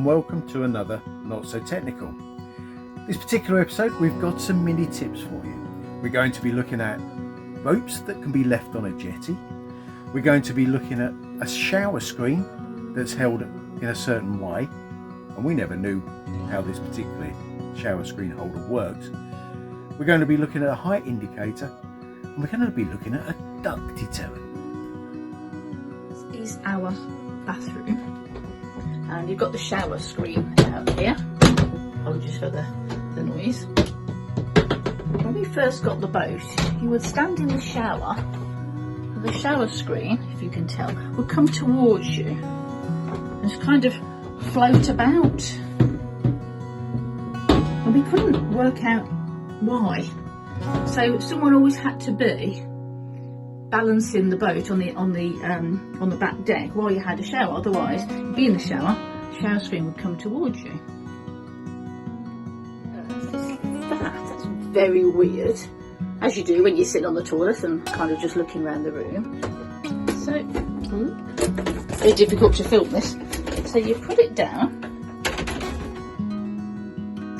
and welcome to another Not So Technical. This particular episode we've got some mini tips for you. We're going to be looking at ropes that can be left on a jetty. We're going to be looking at a shower screen that's held in a certain way, and we never knew how this particular shower screen holder works. We're going to be looking at a height indicator, and we're going to be looking at a duck deterrent. This is our bathroom, and you've got the shower screen out here. Apologies for the noise. When we first got the boat, you would stand in the shower, and the shower screen, if you can tell, would come towards you and just kind of float about. And we couldn't work out why. So someone always had to be balancing the boat on the back deck while you had a shower. Otherwise, you'd be in the shower screen would come towards you. That's very weird, as you do when you sit on the toilet and kind of just looking around the room. So, very difficult to film this. So you put it down,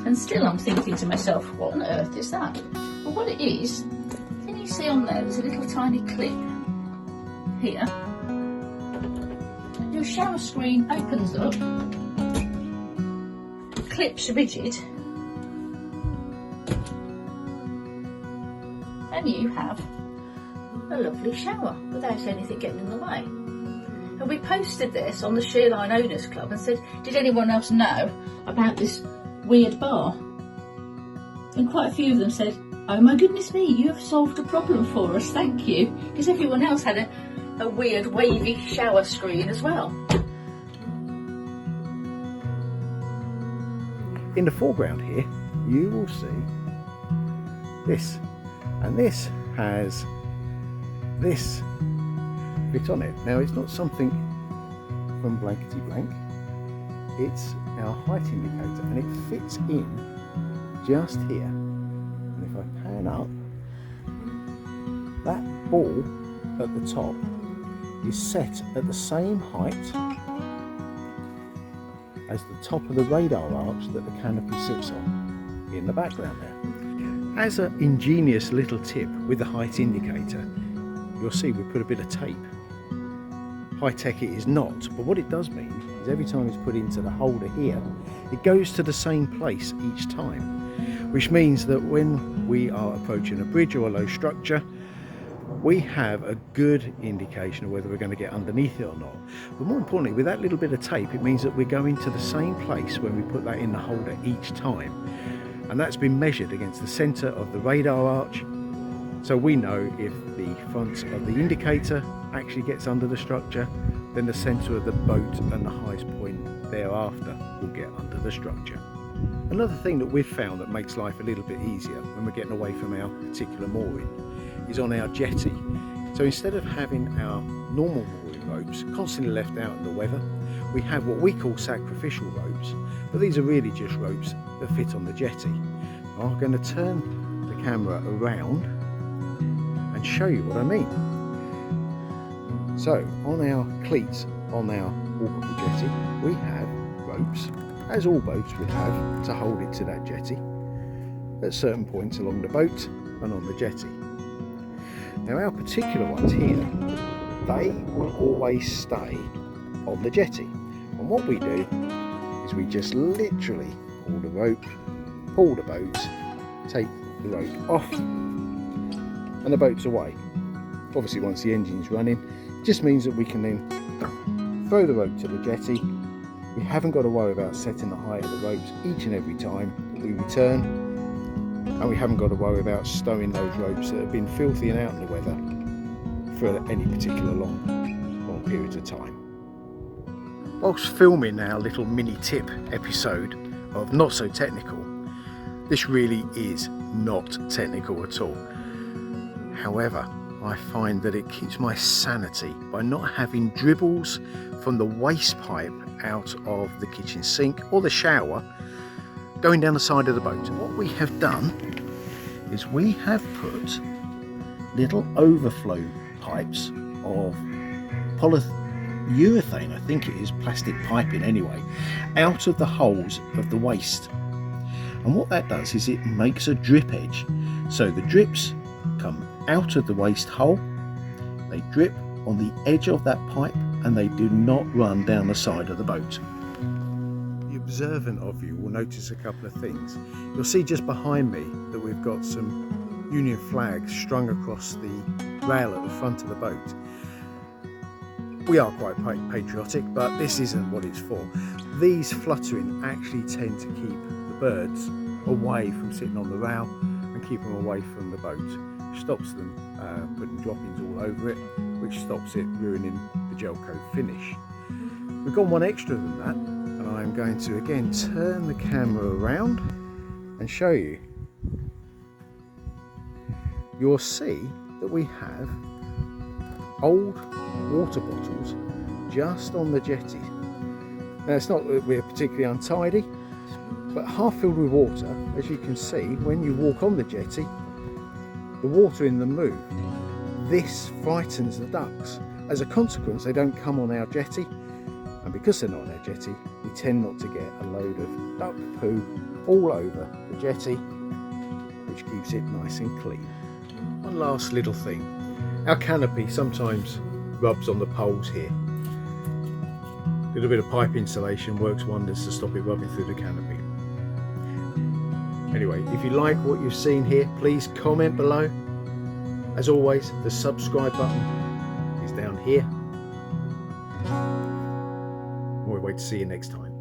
and still I'm thinking to myself, what on earth is that? Well, what it is, can you see on there's a little tiny clip here. Your shower screen opens up, clips rigid, and you have a lovely shower without anything getting in the way. And we posted this on the Shearline Owners Club and said, did anyone else know about this weird bar? And quite a few of them said, oh my goodness me, you have solved a problem for us, thank you. Because everyone else had a weird wavy shower screen as well. In the foreground here, you will see this, and this has this bit on it. Now, it's not something from blankety blank, it's our height indicator, and it fits in just here. And if I pan up, that ball at the top is set at the same height as the top of the radar arch that the canopy sits on in the background there. As an ingenious little tip with the height indicator, you'll see we put a bit of tape. High tech it is not, but what it does mean is every time it's put into the holder here, it goes to the same place each time, which means that when we are approaching a bridge or a low structure, we have a good indication of whether we're going to get underneath it or not. But more importantly, with that little bit of tape, it means that we're going to the same place when we put that in the holder each time. And that's been measured against the centre of the radar arch. So we know if the front of the indicator actually gets under the structure, then the centre of the boat and the highest point thereafter will get under the structure. Another thing that we've found that makes life a little bit easier when we're getting away from our particular mooring is on our jetty. So instead of having our normal mooring ropes constantly left out in the weather, we have what we call sacrificial ropes, but these are really just ropes that fit on the jetty. I'm going to turn the camera around and show you what I mean. So on our cleats on our walkable jetty, we have ropes, as all boats would have, to hold it to that jetty at certain points along the boat and on the jetty. Now our particular ones here, they will always stay on the jetty, and what we do is we just literally pull the rope, pull the boat, take the rope off, and the boat's away. Obviously once the engine's running, it just means that we can then throw the rope to the jetty. We haven't got to worry about setting the height of the ropes each and every time we return. And we haven't got to worry about stowing those ropes that have been filthy and out in the weather for any particular long periods of time. Whilst filming our little mini tip episode of Not So Technical, this really is not technical at all. However, I find that it keeps my sanity by not having dribbles from the waste pipe out of the kitchen sink or the shower going down the side of the boat. What we have done is we have put little overflow pipes of urethane, I think it is, plastic piping anyway, out of the holes of the waste. And what that does is it makes a drip edge. So the drips come out of the waste hole, they drip on the edge of that pipe, and they do not run down the side of the boat. The observant of you will notice a couple of things. You'll see just behind me that we've got some Union flags strung across the rail at the front of the boat. We are quite patriotic, but this isn't what it's for. These fluttering actually tend to keep the birds away from sitting on the rail and keep them away from the boat. Which stops them putting droppings all over it, which stops it ruining the gel coat finish. We've gone one extra than that, and I'm going to again turn the camera around and show you. You'll see that we have old water bottles just on the jetty. Now, it's not that we're particularly untidy, but half filled with water. As you can see, when you walk on the jetty, the water in them move. This frightens the ducks. As a consequence, they don't come on our jetty, and because they're not on our jetty, we tend not to get a load of duck poo all over the jetty, which keeps it nice and clean. One last little thing. Our canopy sometimes rubs on the poles here. A little bit of pipe insulation works wonders to stop it rubbing through the canopy. Anyway, if you like what you've seen here, please comment below. As always, the subscribe button is down here. We'll wait to see you next time.